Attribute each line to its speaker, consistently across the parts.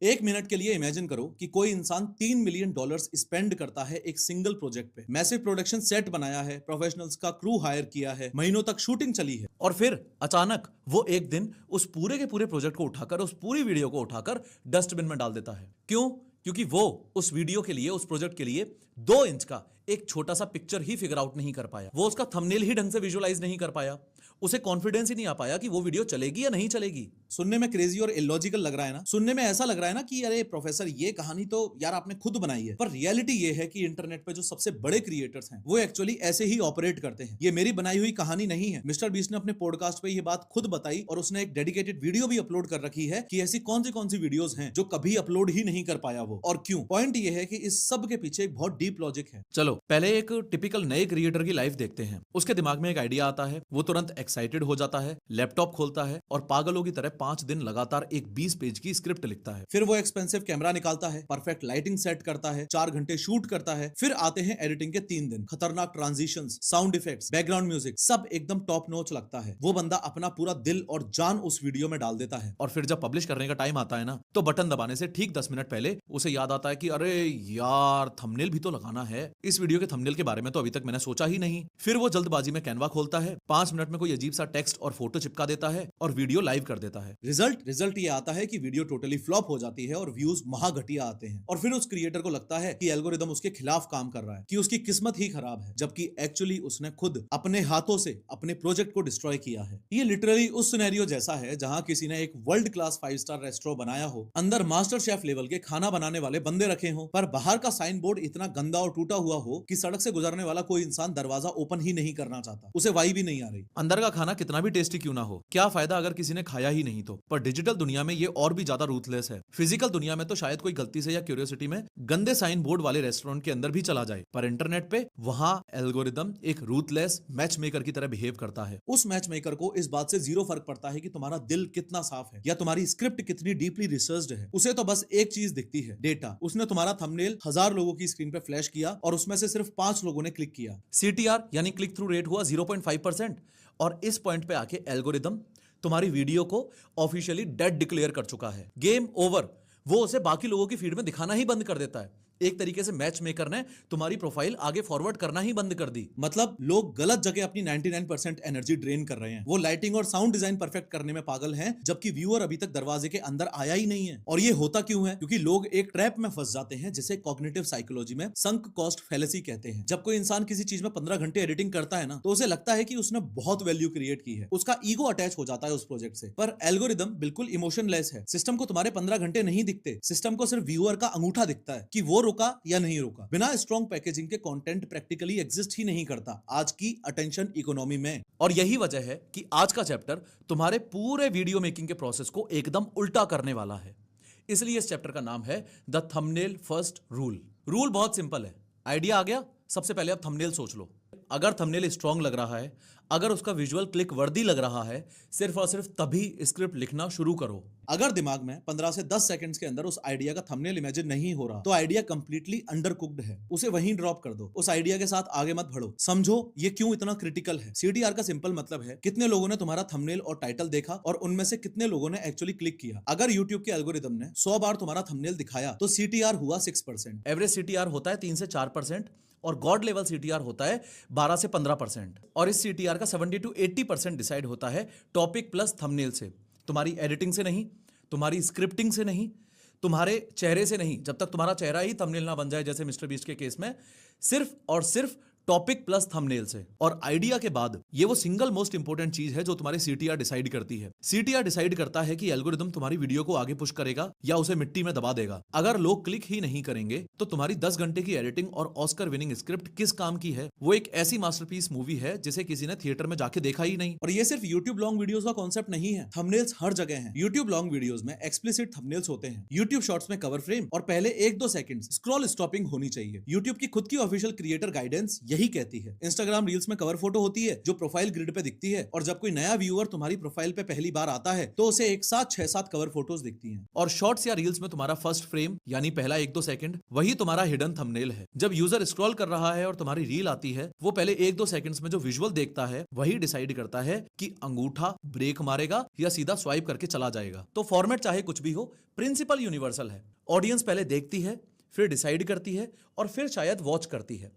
Speaker 1: एक मिनट के लिए इमेजिन करो कि कोई इंसान $3 मिलियन स्पेंड करता है एक सिंगल प्रोजेक्ट पे। मैसिव प्रोडक्शन सेट बनाया है, प्रोफेशनल्स का क्रू हायर किया है, महीनों तक शूटिंग चली है, और फिर अचानक वो एक दिन उस पूरे के पूरे प्रोजेक्ट को उठाकर, उस पूरी वीडियो को उठाकर डस्टबिन में डाल देता है। क्यों? क्योंकि वो उस वीडियो के लिए, उस प्रोजेक्ट के लिए 2 इंच का एक छोटा सा पिक्चर ही फिगर आउट नहीं कर पाया। वो उसका थंबनेल ही ढंग से विजुअलाइज नहीं कर पाया। उसे कॉन्फिडेंस ही नहीं आ पाया कि वो वीडियो चलेगी या नहीं चलेगी। सुनने में क्रेजी और इलॉजिकल लग रहा है ना? सुनने में ऐसा लग रहा है ना कि अरे प्रोफेसर, ये कहानी तो यार आपने खुद बनाई है। पर रियलिटी ये है कि इंटरनेट पे जो सबसे बड़े क्रिएटर्स हैं वो एक्चुअली ऐसे ही ऑपरेट करते हैं। ये मेरी बनाई हुई कहानी नहीं है। मिस्टर बीस्ट ने अपने पॉडकास्ट पे ये बात खुद बताई और उसने एक डेडिकेटेड वीडियो भी अपलोड कर रखी है कि ऐसी कौन सी वीडियोस हैं जो कभी अपलोड ही नहीं कर पाया वो, और क्यों। पॉइंट ये है कि इस सब के पीछे एक बहुत डीप लॉजिक है। चलो पहले एक टिपिकल नए क्रिएटर की लाइफ देखते हैं। उसके दिमाग में एक आइडिया आता है, वो तुरंत एक्साइटेड हो जाता है, लैपटॉप खोलता है और पागलों की तरह 5 दिन लगातार एक 20 पेज की स्क्रिप्ट लिखता है। फिर वो एक्सपेंसिव कैमरा निकालता है, परफेक्ट लाइटिंग सेट करता है, 4 घंटे शूट करता है। फिर आते हैं एडिटिंग के 3 दिन। खतरनाक transitions, sound effects, background music, सब एकदम टॉप नॉच लगता है। वो बंदा अपना पूरा दिल और जान उस वीडियो में डाल देता है, और फिर जब पब्लिश करने का टाइम आता है ना, तो बटन दबाने से ठीक 10 मिनट पहले उसे याद आता है कि अरे यार, थंबनेल भी तो लगाना है। इस वीडियो के थंबनेल के बारे में तो अभी तक मैंने सोचा ही नहीं। फिर वो जल्दबाजी में कैनवा खोलता है, 5 मिनट में कोई अजीब सा टेक्स्ट और फोटो चिपका देता है और वीडियो लाइव कर देता है। रिजल्ट ये आता है कि वीडियो टोटली फ्लॉप हो जाती है और व्यूज महाघटिया आते हैं। और फिर उस क्रिएटर को लगता है कि एल्गोरिदम उसके खिलाफ काम कर रहा है, कि उसकी किस्मत ही खराब है, जबकि एक्चुअली उसने खुद अपने हाथों से अपने प्रोजेक्ट को डिस्ट्रॉय किया है। ये लिटरली उस सिनेरियो जैसा है जहां किसी ने एक वर्ल्ड क्लास 5 स्टार रेस्टोरेंट बनाया हो, अंदर मास्टर शेफ लेवल के खाना बनाने वाले बंदे रखे हो, पर बाहर का साइन बोर्ड इतना गंदा और टूटा हुआ हो कि सड़क से गुजरने वाला कोई इंसान दरवाजा ओपन ही नहीं करना चाहता। उसे वाई भी नहीं आ रही। अंदर का खाना कितना भी टेस्टी क्यों ना हो, क्या फायदा अगर किसी ने खाया ही नहीं तो। पर डिजिटल दुनिया में ये और भी ज्यादा रूथलेस है। फिजिकल दुनिया में तो शायद कोई गलती से या क्यूरियोसिटी में गंदे साइन बोर्ड वाले रेस्टोरेंट के अंदर भी चला जाए, पर इंटरनेट पे वहां एल्गोरिदम एक रूथलेस मैच मेकर की तरह बिहेव करता है। उस मैच मेकर को इस बात से जीरो फर्क पड़ता है कि तुम्हारा दिल कितना साफ है या तुम्हारी स्क्रिप्ट कितनी डीपली रिसर्च्ड है। उसे तो बस एक चीज दिखती है, डेटा। उसने तुम्हारा थंबनेल 1000 लोगों की स्क्रीन पे फ्लैश किया और उसमें से सिर्फ 5 लोगों ने क्लिक किया। सीटीआर यानी क्लिक थ्रू रेट हुआ 0.5%, और इस पॉइंट पे आके एल्गोरिदम तुम्हारी वीडियो को ऑफिशियली डेड डिक्लेयर कर चुका है। Game over. वो उसे बाकी लोगों की फीड में दिखाना ही बंद कर देता है। एक तरीके से मैच मेकर ने तुम्हारी प्रोफाइल आगे फॉरवर्ड करना ही बंद कर दी। मतलब लोग गलत जगह अपनी 99% एनर्जी ड्रेन कर रहे हैं। वो लाइटिंग और साउंड डिजाइन परफेक्ट करने में पागल हैं, जबकि व्यूअर अभी तक दरवाजे के अंदर आया ही नहीं है। और ये होता क्यों है? क्योंकि लोग एक ट्रैप में फंस जाते हैं जिसे कॉग्निटिव साइकोलॉजी में संक कॉस्ट फैलेसी कहते हैं। जब कोई इंसान किसी चीज में 15 घंटे एडिटिंग करता है ना, तो उसे लगता है कि उसने बहुत वैल्यू क्रिएट की है। उसका ईगो अटैच हो जाता है उस प्रोजेक्ट से। पर एल्गोरिदम बिल्कुल इमोशनलेस है। सिस्टम को तुम्हारे 15 घंटे नहीं दिखते, सिस्टम को सिर्फ व्यूअर का अंगूठा दिखता है कि वो रुका या नहीं रुका। बिना स्ट्रॉन्ग पैकेजिंग के कंटेंट प्रैक्टिकली एग्जिस्ट ही नहीं करता आज की अटेंशन इकोनॉमी में। और यही वजह है कि आज का चैप्टर तुम्हारे पूरे वीडियो मेकिंग के प्रोसेस को एकदम उल्टा करने वाला है। इसलिए इस चैप्टर का नाम है the thumbnail first rule. Rule बहुत सिंपल है। आइडिया आ गया? सबसे पहले आप थंबनेल सोच लो। अगर थंबनेल स्ट्रांग लग रहा है, अगर उसका विजुअल क्लिक वर्दी लग रहा है, सिर्फ और सिर्फ तभी स्क्रिप्ट लिखना शुरू करो। अगर दिमाग में 15 से 10 सेकंड्स के अंदर उस आइडिया का थंबनेल इमेजिन नहीं हो रहा, तो आइडिया कंप्लीटली अंडर कुक्ड है। उसे वहीं ड्रॉप कर दो। उस आइडिया के साथ आगे मत बढ़ो। समझो ये क्यों इतना क्रिटिकल है। सीटीआर का सिंपल मतलब है कितने लोगों ने तुम्हारा थंबनेल और टाइटल देखा और उनमें से कितने लोगों ने एक्चुअली क्लिक किया। अगर यूट्यूब के एल्गोरिदम ने 100 बार तुम्हारा थंबनेल दिखाया तो सीटीआर हुआ 6%। एवरेज सीटीआर होता है 3 से 4%, और गॉड लेवल सीटीआर होता है 12 से 15%। और इस सीटीआर का 70 to 80% डिसाइड होता है टॉपिक प्लस थंबनेल से। तुम्हारी एडिटिंग से नहीं, तुम्हारी स्क्रिप्टिंग से नहीं, तुम्हारे चेहरे से नहीं। जब तक तुम्हारा चेहरा ही थंबनेल ना बन जाए, जैसे मिस्टर बीस्ट के केस में, सिर्फ और सिर्फ टॉपिक प्लस थंबनेल से। और आइडिया के बाद ये वो सिंगल मोस्ट इंपोर्टेंट चीज है जो तुम्हारे सीटीआर डिसाइड करती है। सीटीआर डिसाइड करता है कि एल्गोरिदम तुम्हारी वीडियो को आगे पुश करेगा या उसे मिट्टी में दबा देगा। अगर लोग क्लिक ही नहीं करेंगे तो तुम्हारी 10 घंटे की एडिटिंग और ऑस्कर विनिंग स्क्रिप्ट किस काम की है? वो एक ऐसी मास्टरपीस मूवी है जिसे किसी ने थिएटर में जाके देखा ही नहीं। और ये सिर्फ यूट्यूब लॉन्ग वीडियोस का कॉन्सेप्ट नहीं है। थंबनेल्स हर जगह हैं। यूट्यूब लॉन्ग वीडियोस में एक्सप्लिसिट थंबनेल्स होते हैं। यूट्यूब शॉर्ट्स में कवर फ्रेम और पहले 1-2 सेकंड्स स्क्रॉल स्टॉपिंग होनी चाहिए। यूट्यूब की खुद की ऑफिशियल क्रिएटर गाइडेंस यही कहती है। इंस्टाग्राम रील्स में कवर फोटो होती है जो प्रोफाइल ग्रिड पे दिखती है, और जब कोई नया व्यूअर तुम्हारी प्रोफाइल पे पहली बार आता है तो उसे एक साथ 6-7 कवर फोटोज दिखती हैं। और शॉर्ट्स या रील्स में तुम्हारा फर्स्ट फ्रेम यानी पहला 1-2 सेकंड वही तुम्हारा हिडन थंबनेल है। जब यूजर स्क्रॉल कर रहा है और तुम्हारी रील आती है, वो पहले 1-2 सेकंड्स में जो विजुअल देखता है वही डिसाइड करता है कि अंगूठा ब्रेक मारेगा या सीधा स्वाइप करके चला जाएगा। तो फॉर्मेट चाहे कुछ भी हो, प्रिंसिपल यूनिवर्सल है। ऑडियंस पहले देखती है, फिर डिसाइड करती है, और फिर शायद वॉच करती है।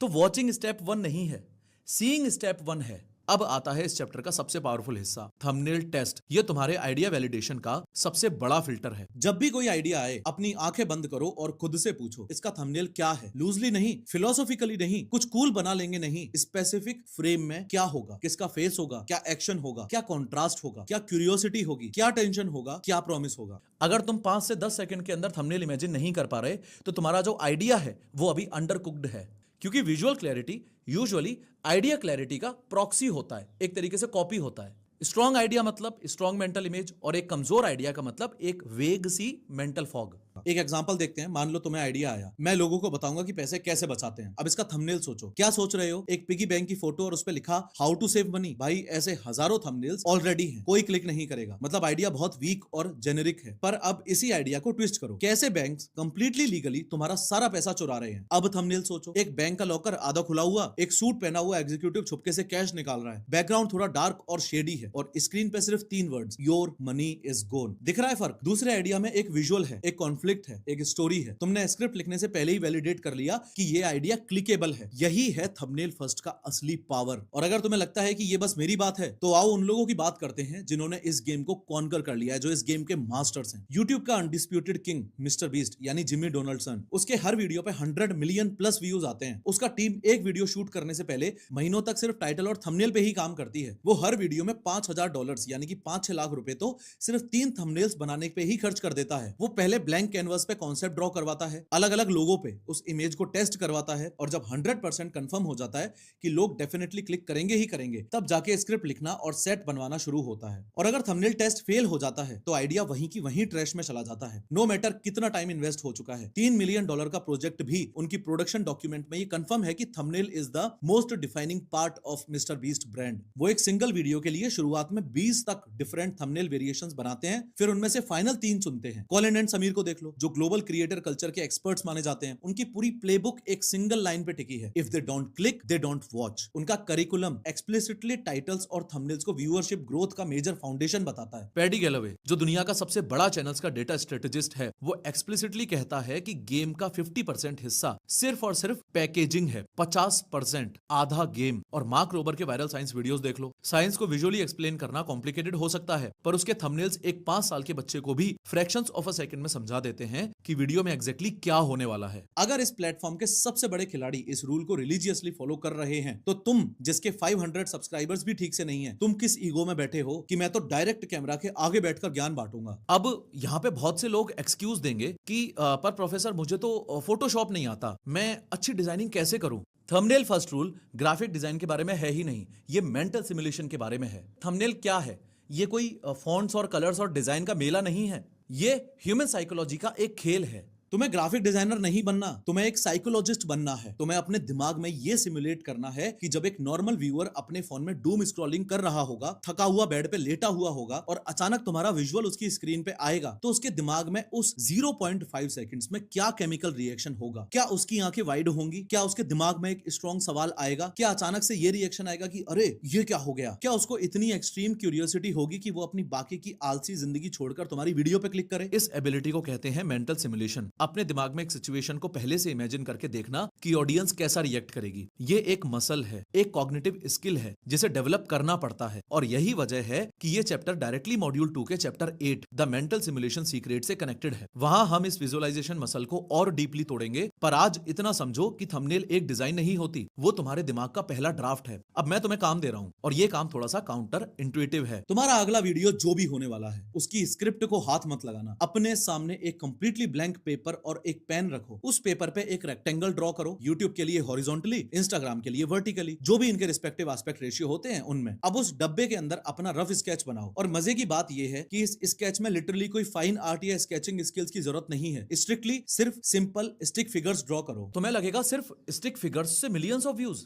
Speaker 1: तो वॉचिंग स्टेप 1 नहीं है, सीइंग स्टेप 1 है। अब आता है इस चैप्टर का सबसे पावरफुल हिस्सा, थंबनेल टेस्ट। ये तुम्हारे आइडिया वैलिडेशन का सबसे बड़ा फिल्टर है। जब भी कोई आइडिया आए, अपनी आंखें बंद करो और खुद से पूछो, इसका थंबनेल क्या है? लूजली नहीं, फिलोसॉफिकली नहीं, कुछ कूल बना लेंगे नहीं, स्पेसिफिक फ्रेम में क्या होगा, किसका फेस होगा, क्या एक्शन होगा, क्या कॉन्ट्रास्ट होगा, क्या क्यूरियोसिटी होगी, क्या टेंशन होगा, क्या प्रॉमिस होगा। अगर तुम 5 से 10 सेकंड के अंदर थंबनेल इमेजिन नहीं कर पा रहे, तो तुम्हारा जो आइडिया है वो अभी अंडर कुक्ड है। क्योंकि visual clarity usually idea clarity का प्रॉक्सी होता है, एक तरीके से कॉपी होता है। स्ट्रॉन्ग आइडिया मतलब स्ट्रॉन्ग मेंटल इमेज, और एक कमजोर आइडिया का मतलब एक वेग सी मेंटल फॉग। एक एग्जांपल देखते हैं। मान लो तुम्हें आइडिया आया, मैं लोगों को बताऊंगा कि पैसे कैसे बचाते हैं। अब इसका थंबनेल सोचो, क्या सोच रहे हो? एक पिगी बैंक की फोटो और उस पर लिखा हाउ टू सेव मनी। भाई ऐसे हजारों थंबनेल्स ऑलरेडी हैं, कोई क्लिक नहीं करेगा। मतलब आइडिया बहुत वीक और जेनेरिक है। पर अब इसी आइडिया को ट्विस्ट करो, कैसे बैंक्स कंप्लीटली लीगली तुम्हारा सारा पैसा चुरा रहे हैं। अब थंबनेल सोचो, एक बैंक का लॉकर आधा खुला हुआ, एक सूट पहना हुआ एग्जीक्यूटिव छुपके से कैश निकाल रहा है, बैकग्राउंड थोड़ा डार्क और शेडी है, और स्क्रीन पे सिर्फ 3 वर्ड्स, योर मनी इज गोन। दिख रहा है फर्क? दूसरे आइडिया में एक विजुअल है, एक कॉन्फ्लिक्ट है, एक स्टोरी है। तुमने स्क्रिप्ट लिखने से पहले ही वैलिडेट कर लिया कि ये आइडिया क्लिकेबल है। यही है थंबनेल फर्स्ट का असली पावर। और अगर तुम्हें लगता है कि ये बस मेरी बात है, तो आओ उन लोगों की बात करते हैं जिन्होंने इस गेम को कॉन्कर कर लिया है, जो इस गेम के मास्टर्स हैं। यूट्यूब का अनडिस्प्यूटेड किंग मिस्टर बीस्ट यानी जिमी डोनाल्डसन, उसके हर वीडियो पे 100 मिलियन प्लस व्यूज आते हैं। उसका टीम एक वीडियो शूट करने से पहले महीनों तक सिर्फ टाइटल और थंबनेल पे ही काम करती है। वो हर वीडियो में $5,000 यानी कि 5-6 लाख रुपए तो सिर्फ 3 थंबनेल्स बनाने पे ही खर्च कर देता है। वो पहले ब्लैंक कैनवस पे कॉन्सेप्ट ड्रॉ करवाता है, अलग अलग लोगों पे उस इमेज को टेस्ट करवाता है, और जब 100% कंफर्म हो जाता है कि लोग डेफिनेटली क्लिक करेंगे ही करेंगे, तब जाके स्क्रिप्ट लिखना और सेट बनवाना शुरू होता है। और अगर थंबनेल टेस्ट फेल हो जाता है तो आइडिया वहीं की वहीं ट्रैश में चला जाता है। नो मैटर कितना टाइम इन्वेस्ट हो चुका है। $3 मिलियन का प्रोजेक्ट भी उनकी प्रोडक्शन डॉक्यूमेंट में ये कंफर्म है कि thumbnail is the most defining part of mister beast brand. वो एक सिंगल वीडियो के लिए शुरुआत में 20 तक डिफरेंट थंबनेल वेरिएशंस बनाते हैं, फिर उनमें से फाइनल 3 चुनते हैं। कॉलिन एंड समीर को देख लो, जो ग्लोबल क्रिएटर कल्चर के एक्सपर्ट्स माने जाते हैं। उनकी पूरी प्लेबुक एक सिंगल लाइन पे टिकी है, if they don't click they don't watch. उनका करिकुलम एक्सप्लिसिटली टाइटल्स और थंबनेल्स को व्यूअरशिप ग्रोथ का मेजर फाउंडेशन बताता है। पैडी गैलोवे, जो दुनिया का सबसे बड़ा चैनल्स का डेटा स्ट्रेटेजिस्ट है, वो एक्सप्लिसिटली कहता है कि गेम का 50% हिस्सा सिर्फ और सिर्फ पैकेजिंग है, 50% आधा गेम। और मार्क रोबर के वायरल साइंस वीडियोस देख लो। साइंस को विजुअली एक्सप्लेन करना कॉम्प्लिकेटेड हो सकता है, पर उसके थंबनेल्स एक 5 साल के बच्चे को भी फ्रैक्शंस ऑफ अ सेकंड में समझा देते हैं कि वीडियो में एग्जैक्टली क्या होने वाला है। अगर इस प्लेटफॉर्म के सबसे बड़े खिलाड़ी इस रूल को रिलीजियसली फॉलो कर रहे हैं, तो तुम जिसके 500 सब्सक्राइबर्स भी ठीक से नहीं है, तुम किस ईगो में बैठे हो कि मैं तो डायरेक्ट कैमरा के आगे बैठकर ज्ञान बांटूंगा। अब यहाँ पे बहुत से लोग एक्सक्यूज देंगे कि पर प्रोफेसर मुझे तो फोटोशॉप नहीं आता, मैं अच्छी डिजाइनिंग कैसे करूं। Thumbnail first rule graphic design के बारे में है ही नहीं, ये मेंटल सिमुलेशन के बारे में है। थंबनेल क्या है? ये कोई फॉन्ट्स और कलर्स और डिजाइन का मेला नहीं है, ये ह्यूमन साइकोलॉजी का एक खेल है। तुम्हें ग्राफिक डिजाइनर नहीं बनना, तुम्हें एक साइकोलॉजिस्ट बनना है। तुम्हें अपने दिमाग में यह सिमुलेट करना है कि जब एक नॉर्मल व्यूअर अपने फोन में डूम स्क्रॉलिंग कर रहा होगा, थका हुआ बेड पे लेटा हुआ होगा, और अचानक तुम्हारा विजुअल उसकी स्क्रीन पे आएगा, तो उसके दिमाग में उस 0.5 सेकंड्स में क्या केमिकल रिएक्शन होगा। क्या उसकी आंखें वाइड होंगी? क्या उसके दिमाग में एक स्ट्रॉन्ग सवाल आएगा? क्या अचानक से ये रिएक्शन आएगा कि अरे ये क्या हो गया? क्या उसको इतनी एक्सट्रीम क्यूरियोसिटी होगी कि वो अपनी बाकी की आलसी जिंदगी छोड़कर तुम्हारी वीडियो पे क्लिक करे? इस एबिलिटी को कहते हैं मेंटल सिमुलेशन। अपने दिमाग में एक सिचुएशन को पहले से इमेजिन करके देखना कि ऑडियंस कैसा रिएक्ट करेगी। ये एक मसल है, एक कॉग्निटिव स्किल है जिसे डेवलप करना पड़ता है, और यही वजह है कि ये चैप्टर डायरेक्टली मॉड्यूल 2 के chapter 8 the mental simulation secret से कनेक्टेड है। वहां हम इस विजुअलाइजेशन मसल को और डीपली तोड़ेंगे। पर आज इतना समझो कि थंबनेल एक डिजाइन नहीं होती, वो तुम्हारे दिमाग का पहला ड्राफ्ट है। अब मैं तुम्हें काम दे रहा हूं, और ये काम थोड़ा सा काउंटर इंट्यूटिव है। तुम्हारा अगला वीडियो जो भी होने वाला है, उसकी स्क्रिप्ट को हाथ मत लगाना। अपने सामने एक कंप्लीटली ब्लैंक पेपर पेपर और एक पेन रखो, उस पेपर पे एक रेक्टेंगल ड्रॉ करो, यूट्यूब के लिए हॉरिजॉन्टली, इंस्टाग्राम के लिए वर्टिकली, जो भी इनके रिस्पेक्टिव एस्पेक्ट रेशियो होते हैं उनमें। अब उस डब्बे के अंदर अपना रफ स्केच बनाओ, और मजे की बात यह है कि इस स्केच में लिटरली कोई फाइन आर्ट या स्केचिंग स्किल्स की जरूरत नहीं है। स्ट्रिक्टली सिर्फ सिंपल स्टिक फिगर्स ड्रॉ करो। तुम्हें लगेगा सिर्फ स्टिक फिगर्स से मिलियंस ऑफ व्यूज?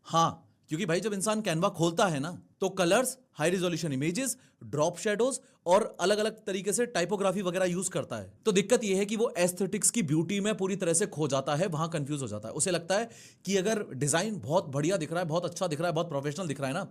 Speaker 1: हाँ, क्योंकि भाई जब इंसान कैनवा खोलता है ना, तो colours, high resolution images, drop shadows और अलग अलग तरीके से टाइपोग्राफी वगैरह यूज करता है। तो दिक्कत यह है कि वो एस्थेटिक्स की ब्यूटी में पूरी तरह से खो जाता है, वहां कंफ्यूज हो जाता है। उसे लगता है कि अगर डिजाइन बहुत बढ़िया दिख रहा है, बहुत अच्छा दिख रहा है, बहुत प्रोफेशनल दिख रहा है ना,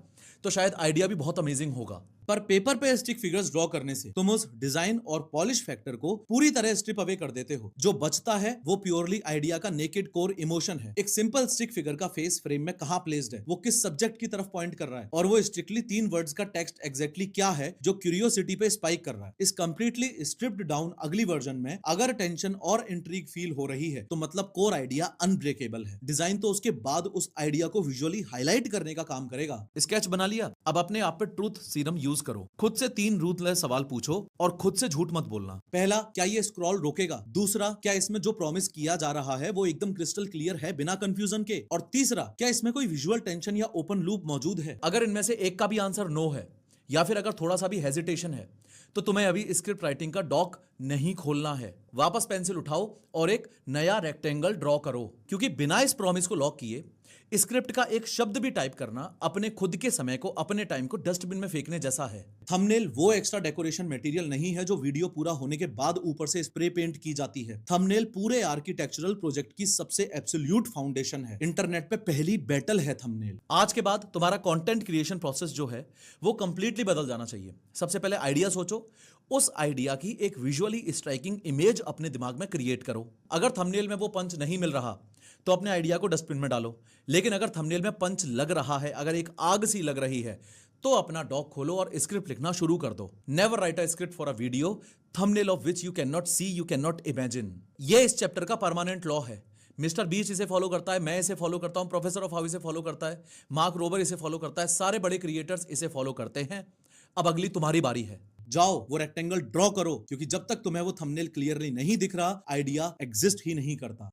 Speaker 1: तो शायद आइडिया भी बहुत अमेजिंग होगा। पर पेपर पे स्टिक फिगर्स ड्रॉ करने से तुम उस डिजाइन और पॉलिश फैक्टर को पूरी तरह स्ट्रिप अवे कर देते हो। जो बचता है वो प्योरली आइडिया का नेकेड कोर इमोशन है। एक सिंपल स्टिक फिगर का फेस फ्रेम में कहां प्लेस्ड है, वो किस सब्जेक्ट की तरफ पॉइंट कर रहा है, और वो स्ट्रिक्टली 3 वर्ड्स का टेक्स्ट एग्जैक्टली क्या है जो क्यूरियोसिटी पे स्पाइक कर रहा है। इस कंप्लीटली स्ट्रिप्ड डाउन अगली वर्जन में अगर टेंशन और इंट्रीग फील हो रही है, तो मतलब कोर आइडिया अनब्रेकेबल है। डिजाइन तो उसके बाद उस आइडिया को विजुअली हाईलाइट करने का काम करेगा। स्केच बना लिया, अब अपने आप पे ट्रूथ सीरम यूज करो। खुद से 3 रूथलेस सवाल पूछो और खुद से झूठ मत बोलना। पहला, क्या ये स्क्रॉल रोकेगा? दूसरा, क्या इसमें जो प्रॉमिस किया जा रहा है वो एकदम क्रिस्टल क्लियर है बिना कंफ्यूजन के? और तीसरा, क्या इसमें कोई विजुअल टेंशन या ओपन लूप मौजूद है? अगर इनमें से एक का भी आंसर नो है, या फिर अगर थोड़ा सा भी हेजिटेशन है, तो तुम्हें अभी स्क्रिप्ट राइटिंग का डॉक नहीं खोलना है। वापस पेंसिल उठाओ और एक नया रेक्टेंगल ड्रॉ करो, क्योंकि बिना इस प्रॉमिस को लॉक किए स्क्रिप्ट का एक शब्द भी टाइप करना अपने खुद के समय को, अपने टाइम को डस्टबिन में फेंकने जैसा है। थंबनेल वो एक्स्ट्रा डेकोरेशन मटेरियल नहीं है जो वीडियो पूरा होने के बाद ऊपर से स्प्रे पेंट की जाती है। थंबनेल पूरे आर्किटेक्चरल प्रोजेक्ट की सबसे एब्सोल्यूट फाउंडेशन है। इंटरनेट पे पहली बैटल है थंबनेल। आज के बाद तुम्हारा कंटेंट क्रिएशन प्रोसेस जो है वो कंप्लीटली बदल जाना चाहिए। सबसे पहले आइडिया सोचो, उस आइडिया की एक विजुअली स्ट्राइकिंग इमेज अपने दिमाग में क्रिएट करो। अगर थंबनेल में वो पंच नहीं मिल रहा तो अपने आइडिया को डस्टबिन में डालो, लेकिन अगर थंबनेल में पंच लग रहा है, अगर एक आग सी लग रही है, तो अपना डॉक खोलो और स्क्रिप्ट लिखना शुरू कर दो। Never write a script for a video thumbnail of which you can not see, you can not imagine. ये इस चैप्टर का परमानेंट लॉ है। मिस्टर बीच इसे फॉलो करता है, मैं इसे फॉलो करता हूं, प्रोफेसर ऑफ हाउ इसे फॉलो करता है, मार्क रोबर इसे फॉलो करता है, सारे बड़े क्रिएटर्स इसे फॉलो करते हैं। अब अगली तुम्हारी बारी है। जाओ वो रेक्टेंगल ड्रॉ करो, क्योंकि जब तक तुम्हें वो थंबनेल क्लियरली नहीं दिख रहा, आइडिया एग्जिस्ट ही नहीं करता।